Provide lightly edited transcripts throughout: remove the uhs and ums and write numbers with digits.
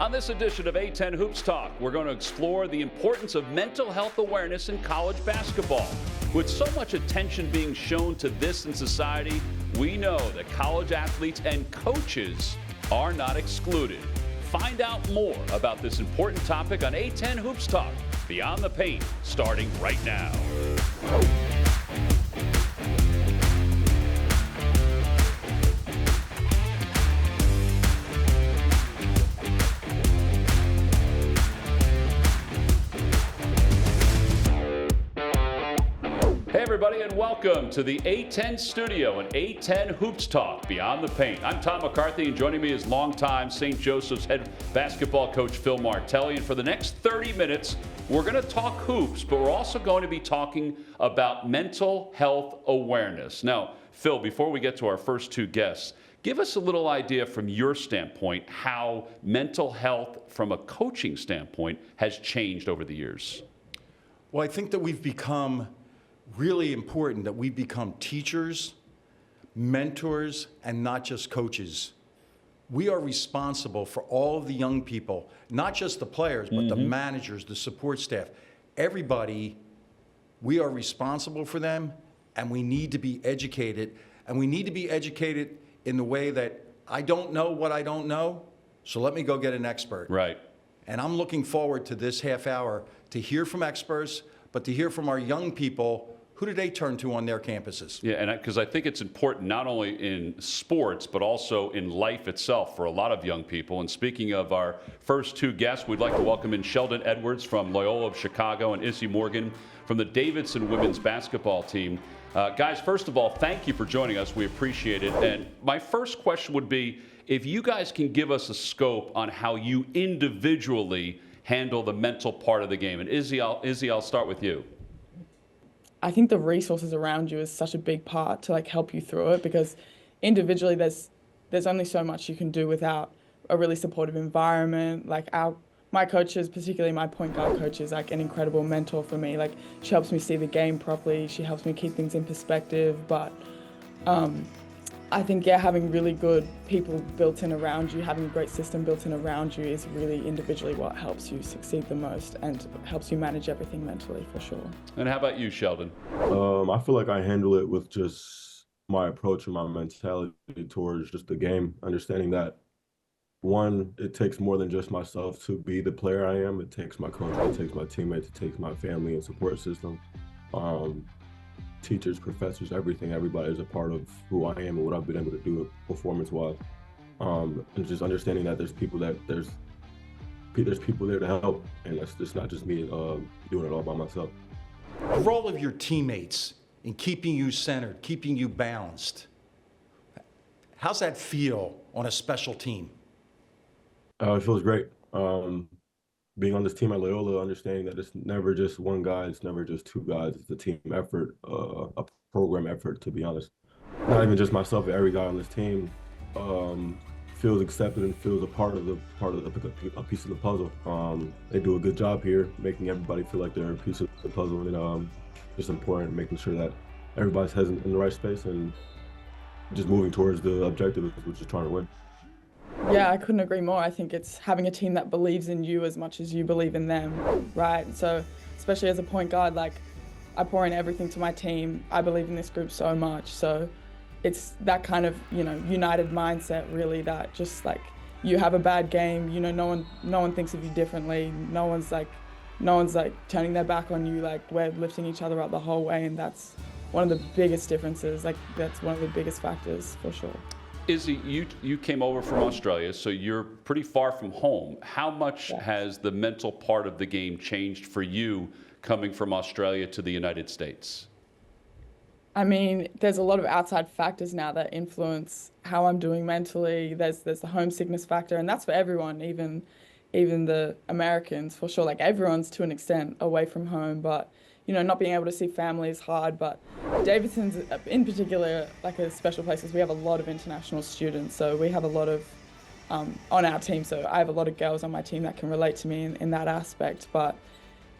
On this edition of A-10 Hoops Talk, we're going to explore the importance of mental health awareness in college basketball. With so much attention being shown to this in society, we know that college athletes and coaches are not excluded. Find out more about this important topic on A-10 Hoops Talk, Beyond the Paint, starting right now. Hey everybody, and welcome to the A-10 studio and A-10 Hoops Talk Beyond the Paint. I'm Tom McCarthy, and joining me is longtime St. Joseph's head basketball coach Phil Martelli. And for the next 30 minutes, we're going to talk hoops, but we're also going to be talking about mental health awareness. Now, Phil, before we get to our first two guests, give us a little idea from your standpoint how mental health from a coaching standpoint has changed over the years. Well, I think that we've become really important that we become teachers, mentors, and not just coaches. We are responsible for all of the young people, not just the players, but the managers, the support staff. Everybody, we are responsible for them, and we need to be educated. And we need to be educated in the way that I don't know what I don't know, so let me go get an expert. Right. And I'm looking forward to this half hour to hear from experts, but to hear from our young people. Who do they turn to on their campuses? Yeah, and because I think it's important not only in sports, but also in life itself for a lot of young people. And speaking of our first two guests, we'd like to welcome in Sheldon Edwards from Loyola of Chicago and Izzy Morgan from the Davidson women's basketball team. Guys, first of all, thank you for joining us. We appreciate it. And my first question would be, if you guys can give us a scope on how you individually handle the mental part of the game. And Izzy, I'll start with you. I think the resources around you is such a big part to help you through it, because individually there's only so much you can do without a really supportive environment. My coaches, particularly my point guard coach, is an incredible mentor for me. She helps me see the game properly. She helps me keep things in perspective. But I think, having really good people built in around you, having a great system built in around you is really individually what helps you succeed the most and helps you manage everything mentally, for sure. And how about you, Sheldon? I feel like I handle it with just my approach and my mentality towards just the game, understanding that, one, it takes more than just myself to be the player I am. It takes my coach, it takes my teammates, it takes my family and support system. Teachers, professors, everybody is a part of who I am and what I've been able to do performance-wise. And just understanding that there's people there to help, and that's just not just me doing it all by myself. The role of your teammates in keeping you centered, keeping you balanced. How's that feel on a special team? It feels great. Being on this team at Loyola, understanding that it's never just one guy, it's never just two guys, it's a team effort, a program effort, to be honest. Not even just myself, every guy on this team feels accepted and feels a piece of the puzzle. They do a good job here, making everybody feel like they're a piece of the puzzle, and just important, making sure that everybody's head's in the right space and just moving towards the objective, which is trying to win. Yeah, I couldn't agree more. I think it's having a team that believes in you as much as you believe in them, right? So especially as a point guard, I pour in everything to my team. I believe in this group so much. So it's that kind of, united mindset, really, that just you have a bad game, no one thinks of you differently. No one's turning their back on you. We're lifting each other up the whole way, and that's one of the biggest differences. That's one of the biggest factors, for sure. Izzy, you came over from Australia, so you're pretty far from home. How much has the mental part of the game changed for you coming from Australia to the United States? I mean, there's a lot of outside factors now that influence how I'm doing mentally. There's the homesickness factor, and that's for everyone, even the Americans, for sure. Everyone's to an extent away from home, but not being able to see family is hard. But Davidson's in particular a special place because we have a lot of international students. So we have a lot of on our team. So I have a lot of girls on my team that can relate to me in that aspect. But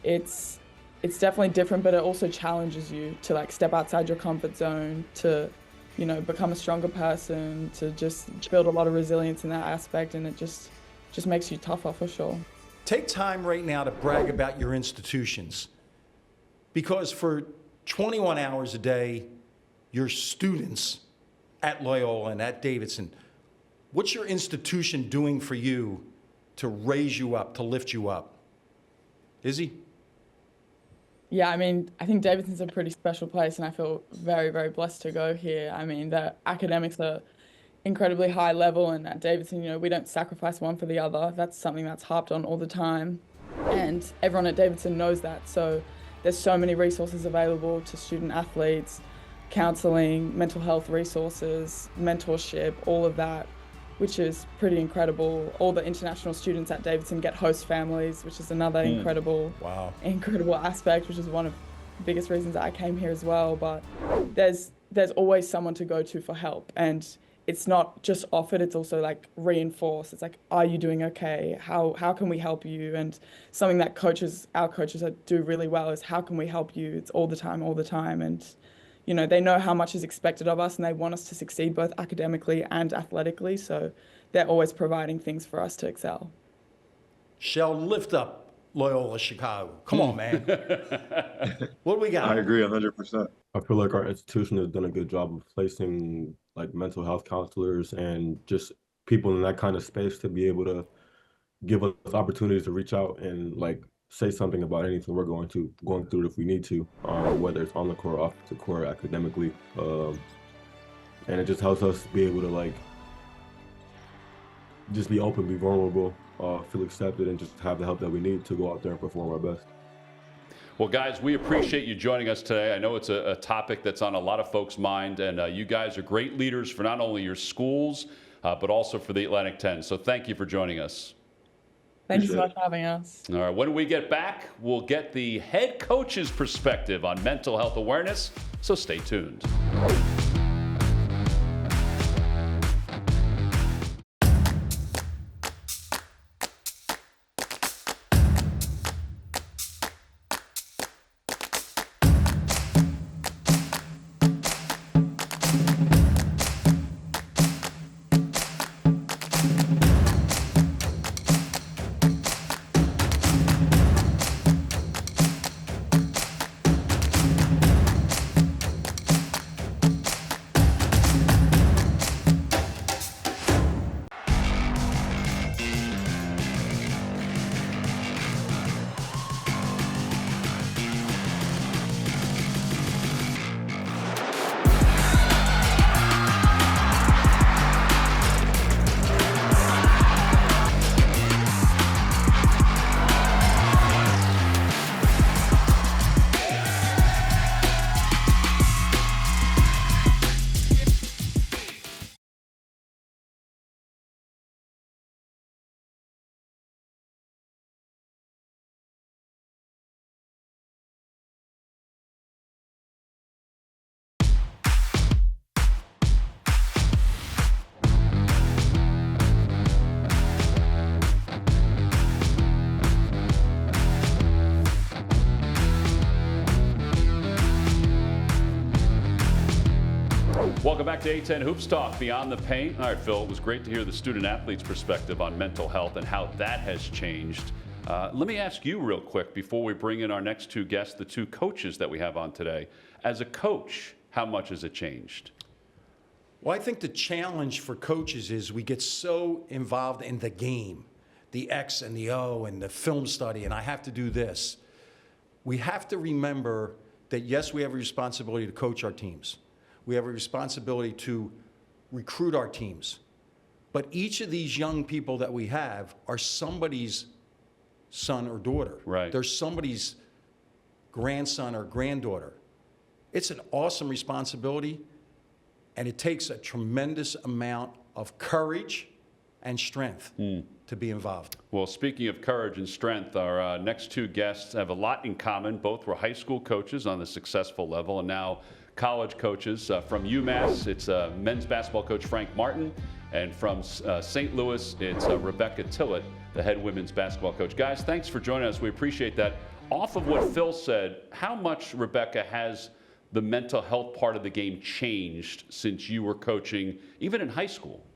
it's definitely different, but it also challenges you to step outside your comfort zone, to become a stronger person, to just build a lot of resilience in that aspect. And it just just makes you tougher for sure. Take time right now to brag about your institutions, because for 21 hours a day, your students at Loyola and at Davidson, what's your institution doing for you to raise you up, to lift you up? Izzy? Yeah, I mean, I think Davidson's a pretty special place, and I feel very, very blessed to go here. I mean, the academics are incredibly high level, and at Davidson, we don't sacrifice one for the other. That's something that's harped on all the time, and everyone at Davidson knows that. So there's so many resources available to student athletes, counseling, mental health resources, mentorship, all of that, which is pretty incredible. All the international students at Davidson get host families, which is another incredible aspect, which is one of the biggest reasons I came here as well. But there's always someone to go to for help, and it's not just offered, it's also like reinforced. It's like, are you doing okay? How can we help you? And something that our coaches do really well is, how can we help you? It's all the time. And they know how much is expected of us, and they want us to succeed both academically and athletically. So they're always providing things for us to excel. Shell, lift up Loyola Chicago. Come on, man. What do we got? I agree 100%. I feel like our institution has done a good job of placing like mental health counselors and just people in that kind of space to be able to give us opportunities to reach out and like say something about anything we're going through if we need to, whether it's on the court, off the court, academically, and it just helps us be able to like just be open, be vulnerable, feel accepted, and just have the help that we need to go out there and perform our best. Well, guys, we appreciate you joining us today. I know it's a topic that's on a lot of folks' mind, and you guys are great leaders for not only your schools, but also for the Atlantic 10. So thank you for joining us. Thank you so much for having us. All right, when we get back, we'll get the head coach's perspective on mental health awareness, so stay tuned. Welcome back to A-10 Hoops Talk, Beyond the Paint. All right, Phil, it was great to hear the student-athlete's perspective on mental health and how that has changed. Let me ask you real quick before we bring in our next two guests, the two coaches that we have on today. As a coach, how much has it changed? Well, I think the challenge for coaches is we get so involved in the game, the X and the O and the film study, and I have to do this. We have to remember that, yes, we have a responsibility to coach our teams. We have a responsibility to recruit our teams. But each of these young people that we have are somebody's son or daughter. Right. They're somebody's grandson or granddaughter. It's an awesome responsibility, and it takes a tremendous amount of courage and strength to be involved. Well, speaking of courage and strength, our next two guests have a lot in common. Both were high school coaches on the successful level, and now college coaches. From UMass, it's men's basketball coach Frank Martin, and from St. Louis, it's Rebecca Tillett, the head women's basketball coach. Guys, thanks for joining us. We appreciate that. Off of what Phil said, how much, Rebecca, has the mental health part of the game changed since you were coaching, even in high school?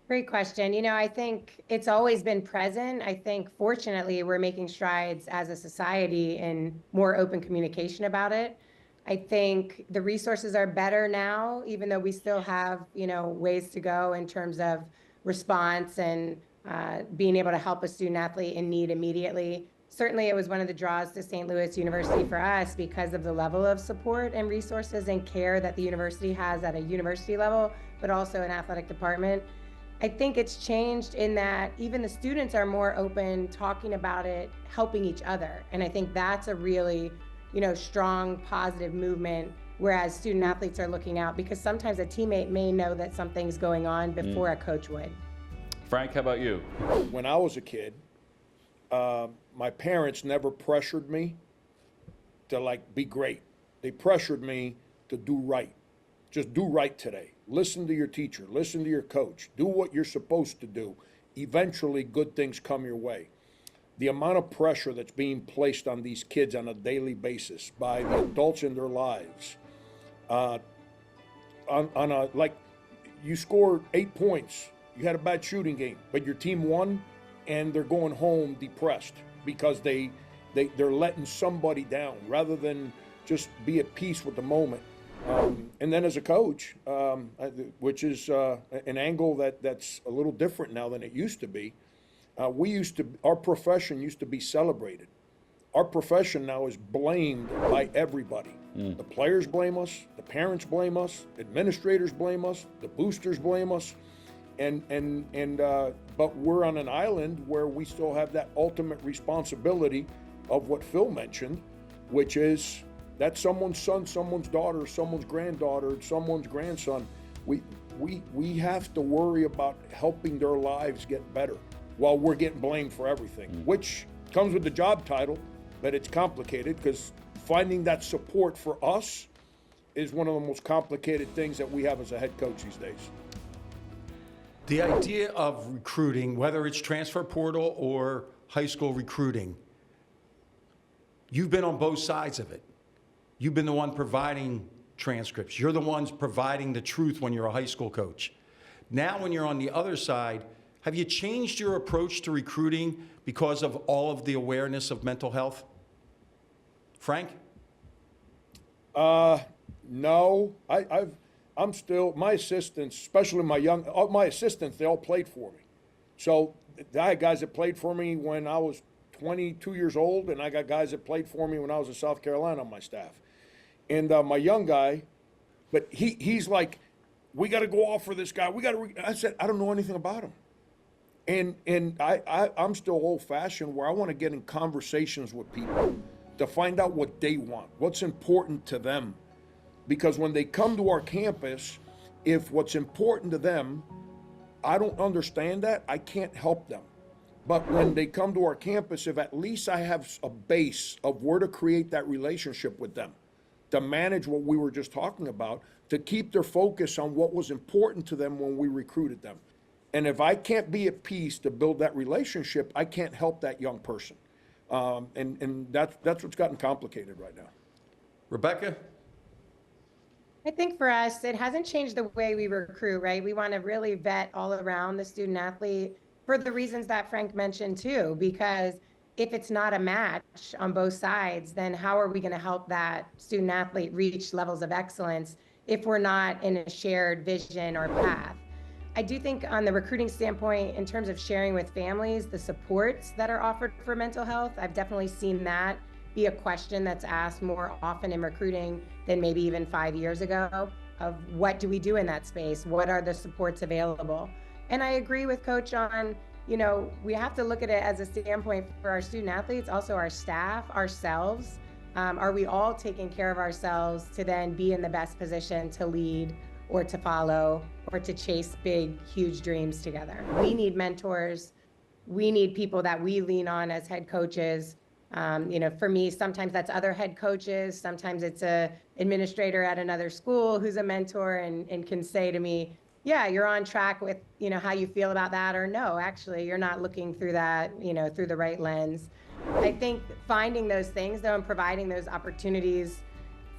Great question. I think it's always been present. I think fortunately we're making strides as a society in more open communication about it. I think the resources are better now, even though we still have, ways to go in terms of response and being able to help a student athlete in need immediately. Certainly it was one of the draws to St. Louis University for us because of the level of support and resources and care that the university has at a university level, but also an athletic department. I think it's changed in that even the students are more open, talking about it, helping each other. And I think that's a really, strong, positive movement, whereas student athletes are looking out because sometimes a teammate may know that something's going on before a coach would. Frank, how about you? When I was a kid, my parents never pressured me to be great. They pressured me to do right. Just do right today. Listen to your teacher, listen to your coach, do what you're supposed to do. Eventually, good things come your way. The amount of pressure that's being placed on these kids on a daily basis by the adults in their lives, you scored 8 points, you had a bad shooting game, but your team won, and they're going home depressed because they're letting somebody down rather than just be at peace with the moment. And then as a coach, which is an angle that's a little different now than it used to be, our profession used to be celebrated. Our profession now is blamed by everybody. The players blame us, the parents blame us, administrators blame us, the boosters blame us, but we're on an island where we still have that ultimate responsibility of what Phil mentioned, which is that's someone's son, someone's daughter, someone's granddaughter, someone's grandson. We have to worry about helping their lives get better while we're getting blamed for everything, which comes with the job title, but it's complicated because finding that support for us is one of the most complicated things that we have as a head coach these days. The idea of recruiting, whether it's transfer portal or high school recruiting, you've been on both sides of it. You've been the one providing transcripts. You're the ones providing the truth when you're a high school coach. Now when you're on the other side, have you changed your approach to recruiting because of all of the awareness of mental health? Frank? No, I'm still, my assistants, especially my assistants, they all played for me. So I had guys that played for me when I was 22 years old, and I got guys that played for me when I was in South Carolina on my staff. And my young guy, but he's like, we got to go off for this guy. I said, I don't know anything about him. And I'm still old-fashioned where I want to get in conversations with people to find out what they want, what's important to them. Because when they come to our campus, if what's important to them, I don't understand that, I can't help them. But when they come to our campus, if at least I have a base of where to create that relationship with them, to manage what we were just talking about, to keep their focus on what was important to them when we recruited them. And if I can't be at peace to build that relationship, I can't help that young person. And that's what's gotten complicated right now. Rebecca? I think for us, it hasn't changed the way we recruit, right? We want to really vet all around the student athlete for the reasons that Frank mentioned too, because if it's not a match on both sides, then how are we going to help that student athlete reach levels of excellence if we're not in a shared vision or path? I do think on the recruiting standpoint, in terms of sharing with families, the supports that are offered for mental health, I've definitely seen that be a question that's asked more often in recruiting than maybe even 5 years ago, of what do we do in that space? What are the supports available? And I agree with Coach on, we have to look at it as a standpoint for our student athletes, also our staff, ourselves. Are we all taking care of ourselves to then be in the best position to lead or to follow or to chase big, huge dreams together? We need mentors. We need people that we lean on as head coaches. For me, sometimes that's other head coaches. Sometimes it's a administrator at another school who's a mentor and can say to me, yeah, you're on track with, how you feel about that, or no, actually, you're not looking through that, through the right lens. I think finding those things, though, and providing those opportunities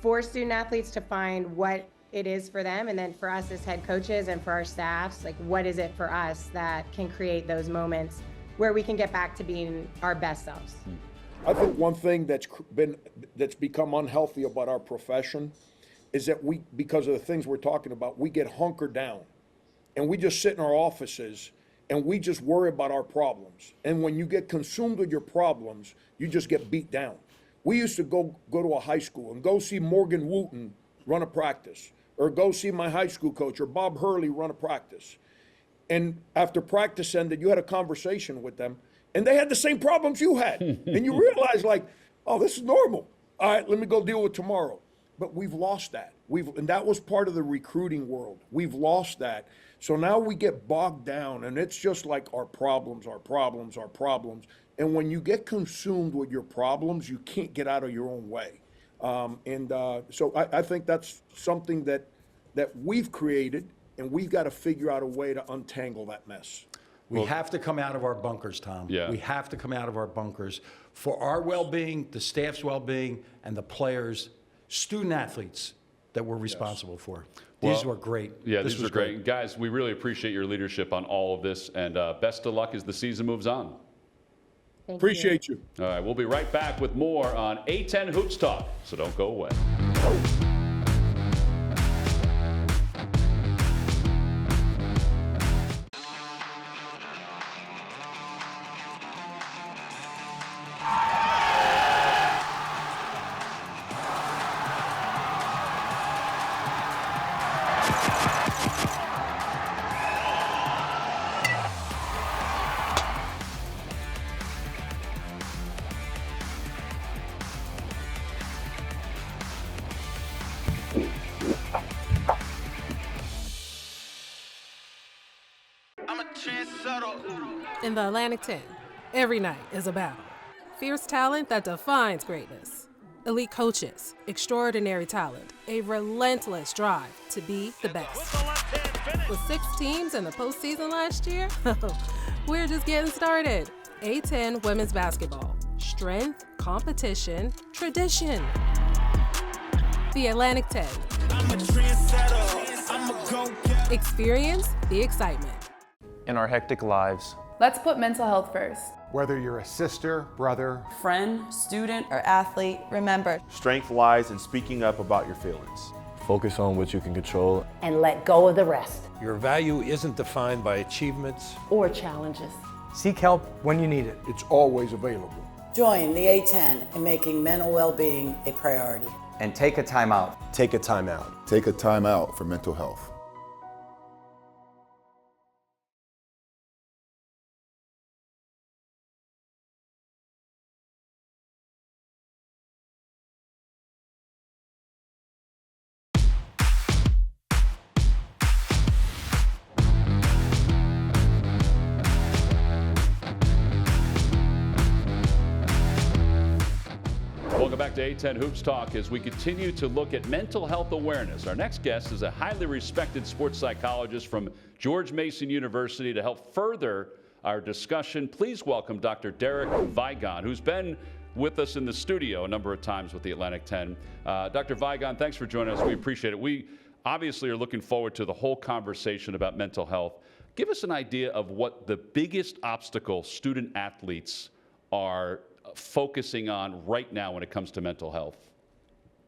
for student athletes to find what it is for them, and then for us as head coaches and for our staffs, like what is it for us that can create those moments where we can get back to being our best selves. I think one thing that's become unhealthy about our profession is that because of the things we're talking about, we get hunkered down and we just sit in our offices and we just worry about our problems. And when you get consumed with your problems, you just get beat down. We used to go to a high school and go see Morgan Wooten run a practice, or go see my high school coach or Bob Hurley run a practice. And after practice ended, you had a conversation with them, and they had the same problems you had. And you realize, like, oh, this is normal. All right, let me go deal with tomorrow. But we've lost that. And that was part of the recruiting world. We've lost that. So now we get bogged down, and it's just like our problems, our problems, our problems. And when you get consumed with your problems, you can't get out of your own way. So I think that's something that we've created, and we've got to figure out a way to untangle that mess. We have to come out of our bunkers, Tom. Yeah. We have to come out of our bunkers for our well-being, the staff's well-being, and the players, student athletes that we're responsible for. These were great. Yeah, this these was were great. Guys, we really appreciate your leadership on all of this, and best of luck as the season moves on. Thank Appreciate you. All right, we'll be right back with more on A-10 Hoops Talk, so don't go away. In the Atlantic 10, every night is a battle. Fierce talent that defines greatness. Elite coaches, extraordinary talent, a relentless drive to be the best. With 6 teams in the postseason last year, we're just getting started. A-10 women's basketball. Strength, competition, tradition. The Atlantic 10. Experience the excitement. In our hectic lives, let's put mental health first. Whether you're a sister, brother, Friend, student, or athlete, remember, strength lies in speaking up about your feelings. focus on what you can control. And let go of the rest. Your value isn't defined by achievements or challenges. Seek help when you need it. It's always available. Join the A-10 in making mental well-being a priority. And take a time out. Take a time out. Take a time out for mental health. Welcome back to A-10 Hoops Talk as we continue to look at mental health awareness. Our next guest is a highly respected sports psychologist from George Mason University. To help further our discussion, please welcome Dr. Derek Vigon, who's been with us in the studio a number of times with the Atlantic 10. Dr. Vigon, thanks for joining us. We appreciate it. We obviously are looking forward to the whole conversation about mental health. Give us an idea of what the biggest obstacle student athletes are focusing on right now when it comes to mental health?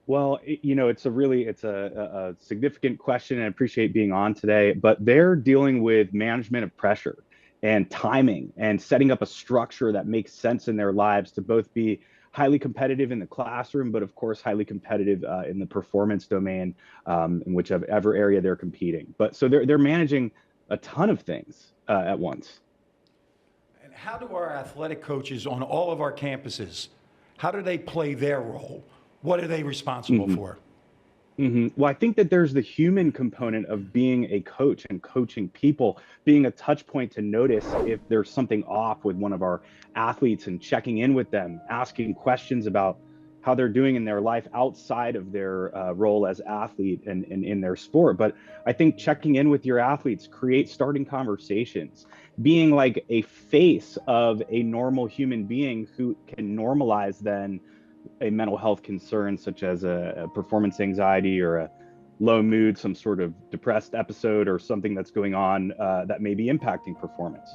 Well, it's a significant question, and I appreciate being on today, but they're dealing with management of pressure and timing and setting up a structure that makes sense in their lives to both be highly competitive in the classroom, but of course, highly competitive in the performance domain, in whichever area they're competing. But so they're managing a ton of things at once. How do our athletic coaches on all of our campuses, how do they play their role? What are they responsible for? Well, I think that there's the human component of being a coach and coaching people, being a touch point to notice if there's something off with one of our athletes and checking in with them, asking questions about how they're doing in their life outside of their role as athlete and in their sport. But I think checking in with your athletes, starting conversations, being like a face of a normal human being who can normalize then a mental health concern such as a performance anxiety or low mood, some sort of depressed episode, or something that's going on that may be impacting performance.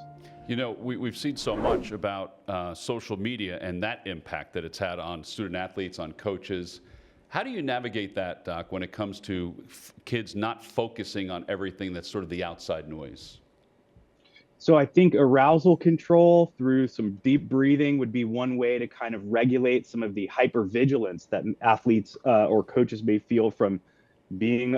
You know, we've seen so much about social media and that impact that it's had on student athletes, on coaches. How do you navigate that, Doc, when it comes to kids not focusing on everything that's sort of the outside noise? So I think arousal control through some deep breathing would be one way to kind of regulate some of the hypervigilance that athletes or coaches may feel from being,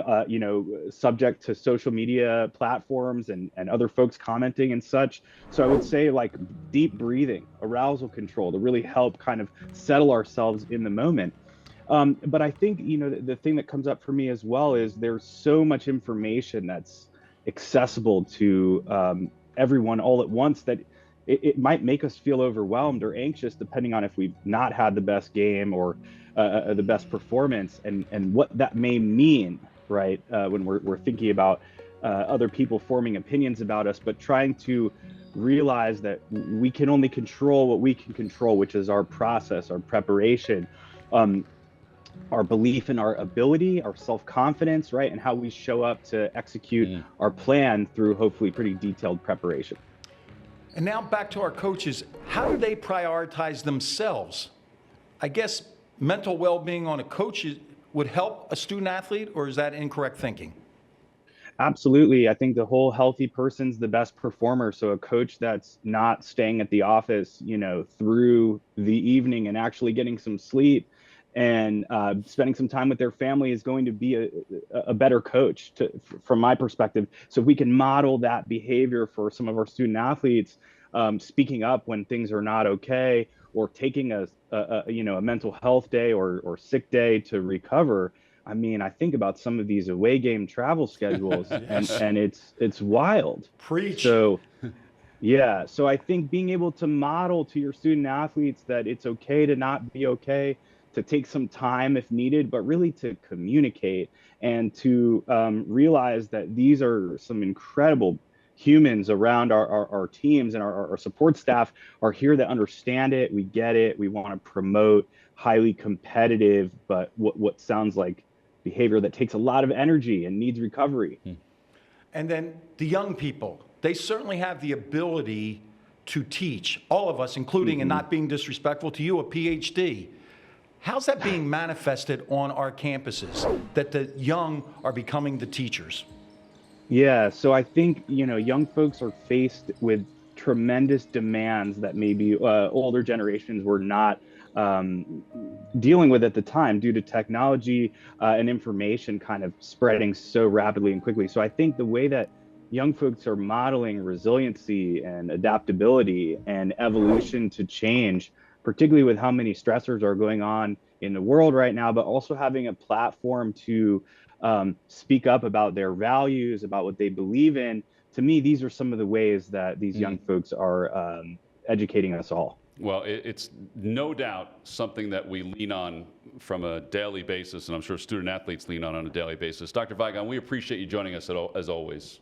subject to social media platforms and other folks commenting and such. So I would say like deep breathing, arousal control to really help kind of settle ourselves in the moment. But I think, the thing that comes up for me as well is there's so much information that's accessible to everyone all at once that it might make us feel overwhelmed or anxious, depending on if we've not had the best game or the best performance, and what that may mean, right? When we're thinking about other people forming opinions about us, but trying to realize that we can only control what we can control, which is our process, our preparation, our belief in our ability, our self-confidence, right? And how we show up to execute our plan through hopefully pretty detailed preparation. And now back to our coaches. How do they prioritize themselves? I guess mental well-being on a coach would help a student athlete, or is that incorrect thinking? Absolutely. I think the whole healthy person's the best performer. So a coach that's not staying at the office, through the evening and actually getting some sleep and spending some time with their family is going to be a better coach from my perspective. So if we can model that behavior for some of our student athletes, speaking up when things are not okay, or taking a mental health day or sick day to recover. I mean, I think about some of these away game travel schedules and it's wild. Preach. So yeah, so I think being able to model to your student athletes that it's okay to not be okay, to take some time if needed, but really to communicate and to realize that these are some incredible humans around our teams, and our support staff are here to understand it. We get it. We want to promote highly competitive, but what sounds like behavior that takes a lot of energy and needs recovery. And then the young people, they certainly have the ability to teach, all of us, including, and not being disrespectful to you, a PhD. How's that being manifested on our campuses, that the young are becoming the teachers? Yeah, so I think, young folks are faced with tremendous demands that maybe older generations were not dealing with at the time, due to technology and information kind of spreading so rapidly and quickly. So I think the way that young folks are modeling resiliency and adaptability and evolution to change, particularly with how many stressors are going on in the world right now, but also having a platform to speak up about their values, about what they believe in. To me, these are some of the ways that these young folks are educating us all. Well, it's no doubt something that we lean on from a daily basis, and I'm sure student athletes lean on a daily basis. Dr. Vigon, we appreciate you joining us as always.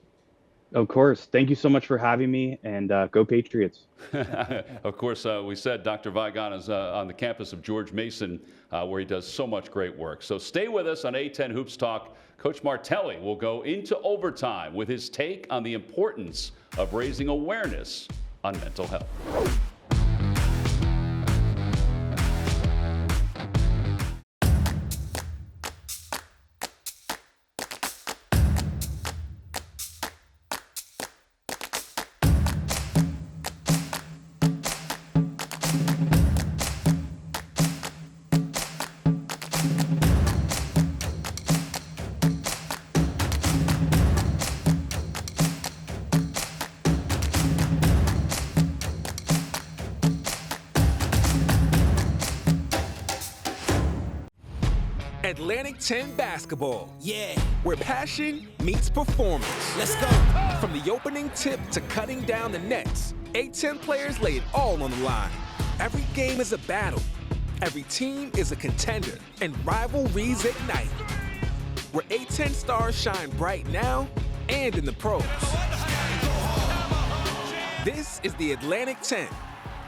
Of course. Thank you so much for having me, and go Patriots. Of course, we said Dr. Vigon is on the campus of George Mason, where he does so much great work. So stay with us on A-10 Hoops Talk. Coach Martelli will go into overtime with his take on the importance of raising awareness on mental health. Atlantic 10 basketball. Yeah. Where passion meets performance. Let's go. From the opening tip to cutting down the nets, A-10 players lay it all on the line. Every game is a battle. Every team is a contender. And rivalries ignite. Where A-10 stars shine bright now and in the pros. This is the Atlantic 10.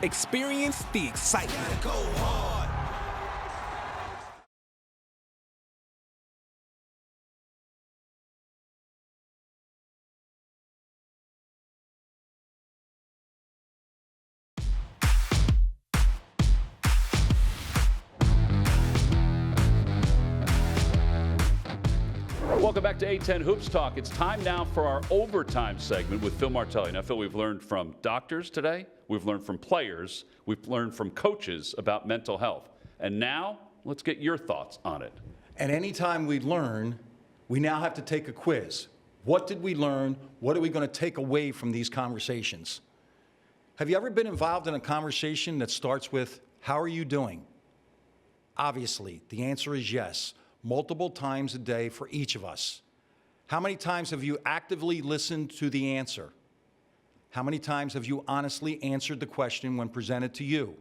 Experience the excitement. Welcome back to A-10 Hoops Talk. It's time now for our overtime segment with Phil Martelli. Now, Phil, we've learned from doctors today. We've learned from players. We've learned from coaches about mental health. And now, let's get your thoughts on it. And anytime we learn, we now have to take a quiz. What did we learn? What are we going to take away from these conversations? Have you ever been involved in a conversation that starts with, how are you doing? Obviously, the answer is yes, multiple times a day for each of us. How many times have you actively listened to the answer? How many times have you honestly answered the question when presented to you?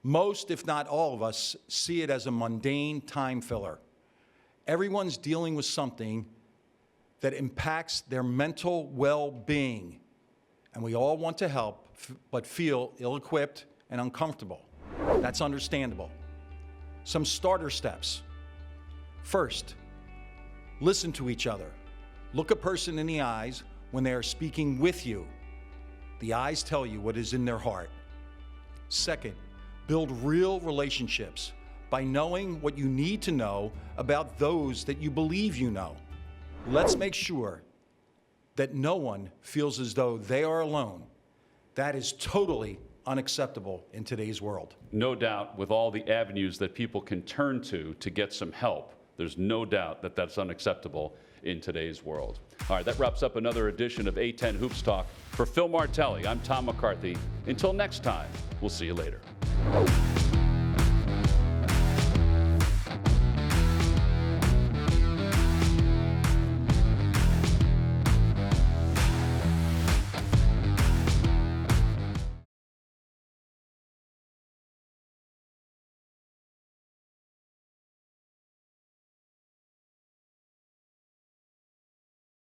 Most, if not all of us, see it as a mundane time filler. Everyone's dealing with something that impacts their mental well-being, and we all want to help, but feel ill-equipped and uncomfortable. That's understandable. Some starter steps. First, listen to each other. Look a person in the eyes when they are speaking with you. The eyes tell you what is in their heart. Second, build real relationships by knowing what you need to know about those that you believe you know. Let's make sure that no one feels as though they are alone. That is totally unacceptable in today's world. No doubt, with all the avenues that people can turn to get some help, there's no doubt that that's unacceptable in today's world. All right, that wraps up another edition of A-10 Hoops Talk. For Phil Martelli, I'm Tom McCarthy. Until next time, we'll see you later.